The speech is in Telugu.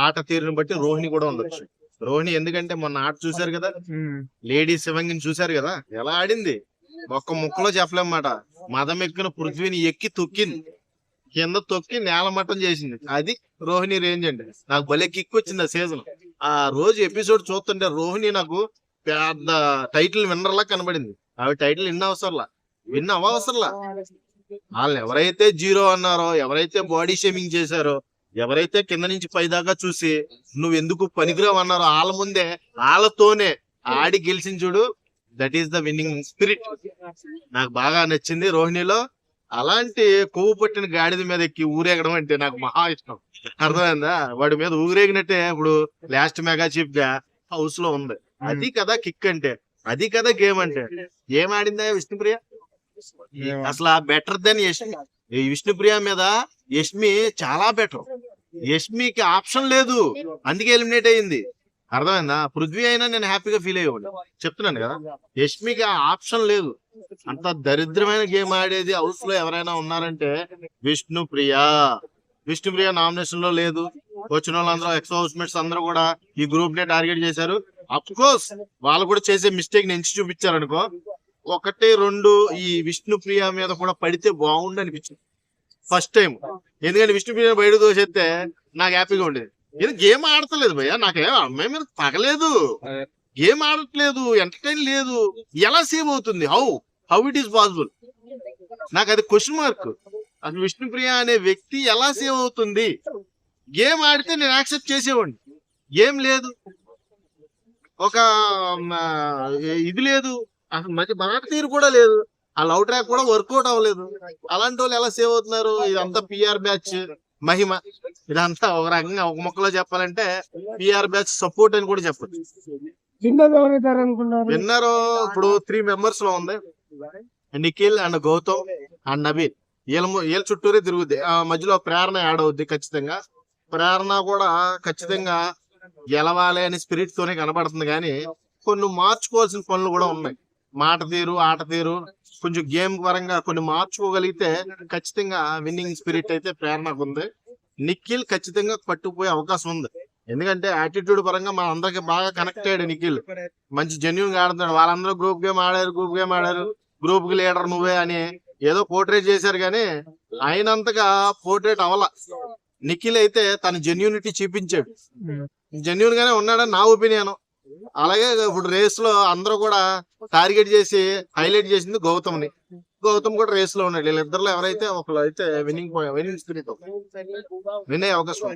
ఆట తీరుని బట్టి రోహిణి కూడా ఉండొచ్చు. రోహిణి ఎందుకంటే మొన్న ఆట చూశారు కదా, లేడీ శివంగిని చూశారు కదా ఎలా ఆడింది. ఒక్క ముక్కలో చెప్పలేమాట. మదం ఎక్కిన పృథ్వీని ఎక్కి తొక్కింది, కింద తొక్కి నేలమట్టం చేసింది. అది రోహిణి రేంజ్ అండి. నాకు భలే కిక్ వచ్చింది ఆ సీజన్. ఆ రోజు ఎపిసోడ్ చూస్తుంటే రోహిణి నాకు పెద్ద టైటిల్ విన్నర్ లా కనబడింది. ఆవిడ టైటిల్ విన్ అవ్వవసరంలా. వాళ్ళు ఎవరైతే జీరో అన్నారో, ఎవరైతే బాడీ షేమింగ్ చేశారో, ఎవరైతే కింద నుంచి పై దాకా చూసి నువ్వు ఎందుకు పనికిరావు అన్నారో వాళ్ళ ముందే వాళ్ళతోనే ఆడి గెలిచిన చూడు. That is the winning spirit. నాకు బాగా నచ్చింది రోహిణిలో. అలాంటి కొవ్వు పట్టిన గాడిద మీద ఎక్కి ఊరేగడం అంటే నాకు మహా ఇష్టం. అర్థమైందా? వాడి మీద ఊరేగినట్టే ఇప్పుడు లాస్ట్ మెగా చీఫ్ గా హౌస్ లో ఉంది. అది కదా కిక్ అంటే, అది కదా గేమ్ అంటే. ఏం ఆడిందా విష్ణుప్రియ? అసలు బెటర్ దెన్ యష్మి. ఈ విష్ణుప్రియ మీద యష్మి చాలా బెటర్. యష్మికి ఆప్షన్ లేదు, అందుకే ఎలిమినేట్ అయింది. అర్థమైందా? పృథ్వీ అయినా నేను హ్యాపీగా ఫీల్ అయ్యేవాడు. చెప్తున్నాను కదా, యష్మికి ఆ ఆప్షన్ లేదు. అంత దరిద్రమైన గేమ్ ఆడేది హౌస్ లో ఎవరైనా ఉన్నారంటే విష్ణుప్రియ నామినేషన్ లో లేదు. వచ్చిన వాళ్ళందరూ ఎక్స్ హౌస్ మేట్స్ అందరూ కూడా ఈ గ్రూప్ నే టార్గెట్ చేశారు. అఫ్ కోర్స్ వాళ్ళు కూడా చేసే మిస్టేక్ ని ఎంచి చూపించారు అనుకో. 1, 2 ఈ విష్ణుప్రియ మీద కూడా పడితే బాగుండు అనిపించింది ఫస్ట్ టైం. ఎందుకంటే విష్ణుప్రియ బయట దోసేస్తే నాకు హ్యాపీగా ఉండేది. ఇది గేమ్ ఆడతలేదు భయ్య, నాకేం అమ్మాయి మీద పగలేదు, గేమ్ ఆడట్లేదు, ఎంటర్టైన్ లేదు. ఎలా సేవ్ అవుతుంది? How it is possible? నాకు అది క్వశ్చన్ మార్క్. అసలు విష్ణుప్రియ అనే వ్యక్తి ఎలా సేవ్ అవుతుంది? గేమ్ ఆడితే నేను యాక్సెప్ట్ చేసేవాడిని. గేమ్ లేదు, ఒక ఇది లేదు, అసలు మంచి మాట తీరు కూడా లేదు, ఆ లవ్ ట్రాక్ కూడా వర్కౌట్ అవ్వలేదు. అలాంటి వాళ్ళు ఎలా సేవ్ అవుతున్నారు? ఇదంతా పిఆర్ బ్యాచ్ మహిమ. ఇదంతా ఒక రకంగా ఒక మొక్కలో చెప్పాలంటే పిఆర్ బ్యాచ్ సపోర్ట్ అని కూడా చెప్పచ్చు. విన్నర్ ఇప్పుడు 3 మెంబర్స్ లో ఉంది. Nikhil and Gautam and Nabeel. వీళ్ళ చుట్టూరే తిరుగుద్ది. ఆ మధ్యలో ప్రేరణ యాడ్ అవుద్ది ఖచ్చితంగా. ప్రేరణ కూడా ఖచ్చితంగా గెలవాలి అనే స్పిరిట్ తోనే కనబడుతుంది. కానీ కొన్ని మార్చుకోవాల్సిన పనులు కూడా ఉన్నాయి. మాట తీరు, ఆట తీరు, కొంచెం గేమ్ పరంగా కొన్ని మార్చుకోగలిగితే ఖచ్చితంగా విన్నింగ్ స్పిరిట్ అయితే ప్రేరణకు ఉంది. నిఖిల్ ఖచ్చితంగా పట్టుకుపోయే అవకాశం ఉంది. ఎందుకంటే యాటిట్యూడ్ పరంగా మన అందరికి బాగా కనెక్ట్ అయ్యాడు నిఖిల్. మంచి జెన్యున్ గా ఆడుతున్నాడు. వాళ్ళందరూ గ్రూప్ గేమ్ ఆడారు, గ్రూప్ కి లీడర్ నువ్వే అని ఏదో పోర్ట్రేట్ చేశారు, కానీ అయినంతగా పోర్ట్రేట్ అవ్వాల. నిఖిల్ అయితే తన జెన్యూనిటీ చూపించాడు. జెన్యున్ గానే ఉన్నాడని నా ఒపీనియన్. అలాగే ఇప్పుడు రేస్ లో అందరూ కూడా టార్గెట్ చేసి హైలైట్ చేసింది గౌతమ్ కూడా రేస్ లో ఉన్నాడు. వీళ్ళిద్దరిలో ఎవరైతే ఒకరు అయితే విన్నింగ్ స్పిరిట్ వినే అవకాశం.